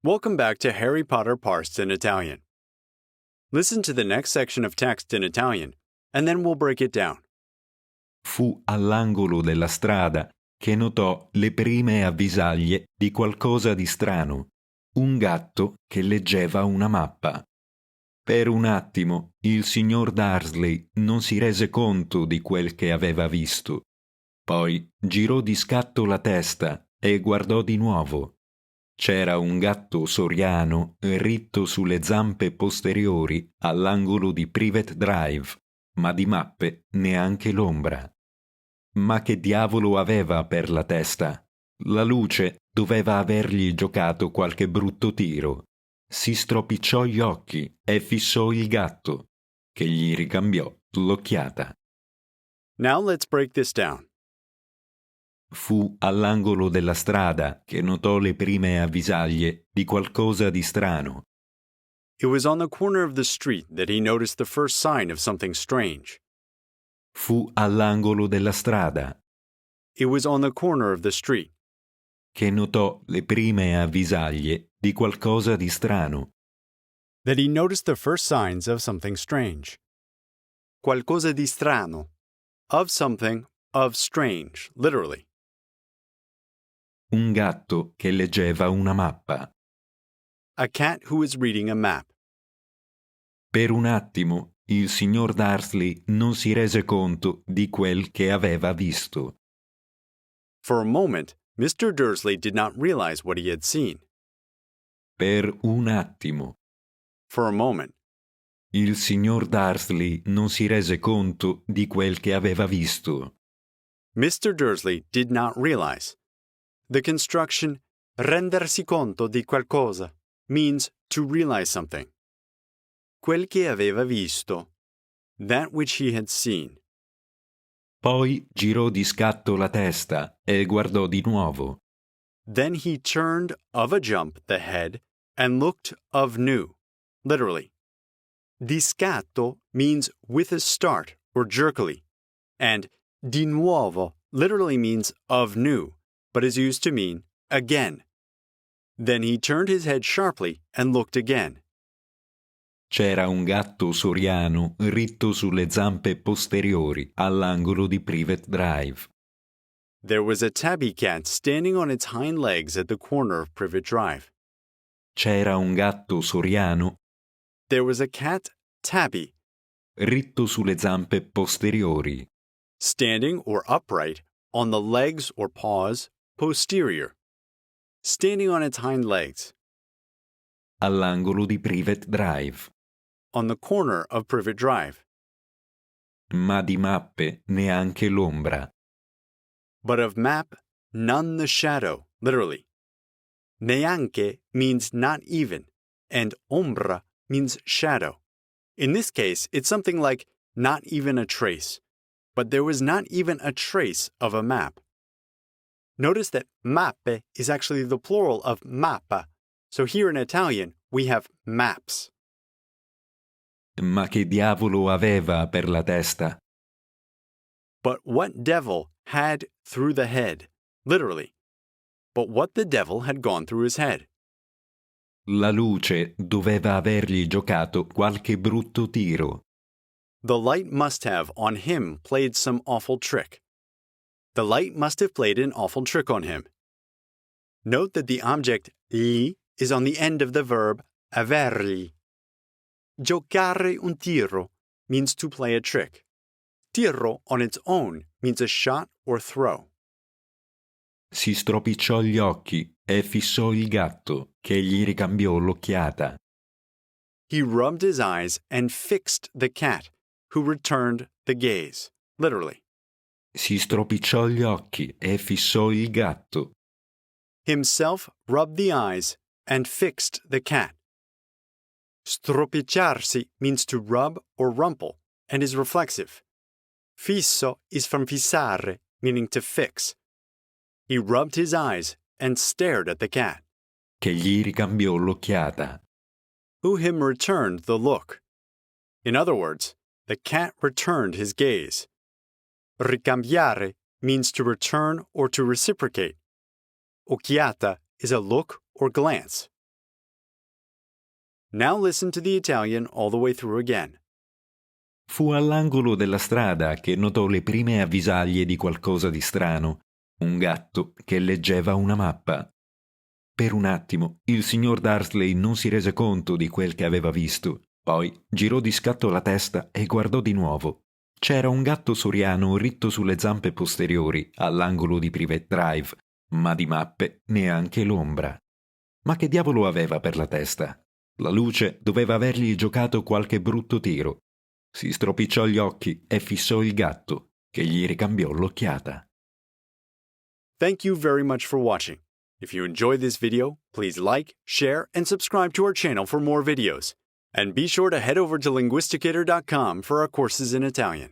Welcome back to Harry Potter Parsed in Italian. Listen to the next section of text in Italian, and then we'll break it down. Fu all'angolo della strada che notò le prime avvisaglie di qualcosa di strano, un gatto che leggeva una mappa. Per un attimo il signor Dursley non si rese conto di quel che aveva visto. Poi girò di scatto la testa e guardò di nuovo. C'era un gatto soriano ritto sulle zampe posteriori all'angolo di Privet Drive, ma di mappe neanche l'ombra. Ma che diavolo aveva per la testa? La luce doveva avergli giocato qualche brutto tiro. Si stropicciò gli occhi e fissò il gatto, che gli ricambiò l'occhiata. Now let's break this down. Fu all'angolo della strada che notò le prime avvisaglie di qualcosa di strano. It was on the corner of the street that he noticed the first sign of something strange. Fu all'angolo della strada It was on the corner of the street che notò le prime avvisaglie di qualcosa di strano. that he noticed the first signs of something strange. Qualcosa di strano. Of something, of strange, literally. Un gatto che leggeva una mappa. A cat who is reading a map. Per un attimo il signor Dursley non si rese conto di quel che aveva visto. For a moment, Mr. Dursley did not realize what he had seen. Per un attimo For a moment, il signor Dursley non si rese conto di quel che aveva visto. Mr. Dursley did not realize. The construction rendersi conto di qualcosa means to realize something. Quel che aveva visto, that which he had seen. Poi girò di scatto la testa e guardò di nuovo. Then he turned of a jump the head and looked of new, literally. Di scatto means with a start or jerkily, and di nuovo literally means of new, but is used to mean again. Then he turned his head sharply and looked again. C'era un gatto soriano ritto sulle zampe posteriori all'angolo di Privet Drive. There was a tabby cat standing on its hind legs at the corner of Privet Drive. C'era un gatto soriano There was a cat, tabby, ritto sulle zampe posteriori. standing or upright on the legs or paws posterior. Standing on its hind legs, All'angolo di Privet Drive. on the corner of Privet Drive. Ma di mappe neanche l'ombra. But of map, none the shadow, literally. Neanche means not even, and ombra means shadow. In this case, it's something like not even a trace. But there was not even a trace of a map. Notice that mappe is actually the plural of mappa. So here in Italian, we have maps. Ma che diavolo aveva per la testa? But what devil had through the head, literally. But what the devil had gone through his head. La luce doveva avergli giocato qualche brutto tiro. The light must have on him played some awful trick. The light must have played an awful trick on him. Note that the object li is on the end of the verb averli. Giocare un tiro means to play a trick. Tiro on its own means a shot or throw. Si stropicciò gli occhi e fissò il gatto, che gli ricambiò l'occhiata. He rubbed his eyes and fixed the cat, who returned the gaze, literally. Si stropicciò gli occhi e fissò il gatto. Himself rubbed the eyes and fixed the cat. Stropicciarsi means to rub or rumple and is reflexive. Fisso is from fissare, meaning to fix. He rubbed his eyes and stared at the cat, Che gli ricambiò l'occhiata. who him returned the look. In other words, the cat returned his gaze. Ricambiare means to return or to reciprocate. Occhiata is a look or glance. Now listen to the Italian all the way through again. Fu all'angolo della strada che notò le prime avvisaglie di qualcosa di strano, un gatto che leggeva una mappa. Per un attimo il signor Dursley non si rese conto di quel che aveva visto, poi girò di scatto la testa e guardò di nuovo. C'era un gatto soriano ritto sulle zampe posteriori all'angolo di Privet Drive, ma di mappe neanche l'ombra. Ma che diavolo aveva per la testa? La luce doveva avergli giocato qualche brutto tiro. Si stropicciò gli occhi e fissò il gatto, che gli ricambiò l'occhiata. Thank you very much for watching. If you enjoyed this video, please like, share, and subscribe to our channel for more videos. And be sure to head over to linguisticator.com for our courses in Italian.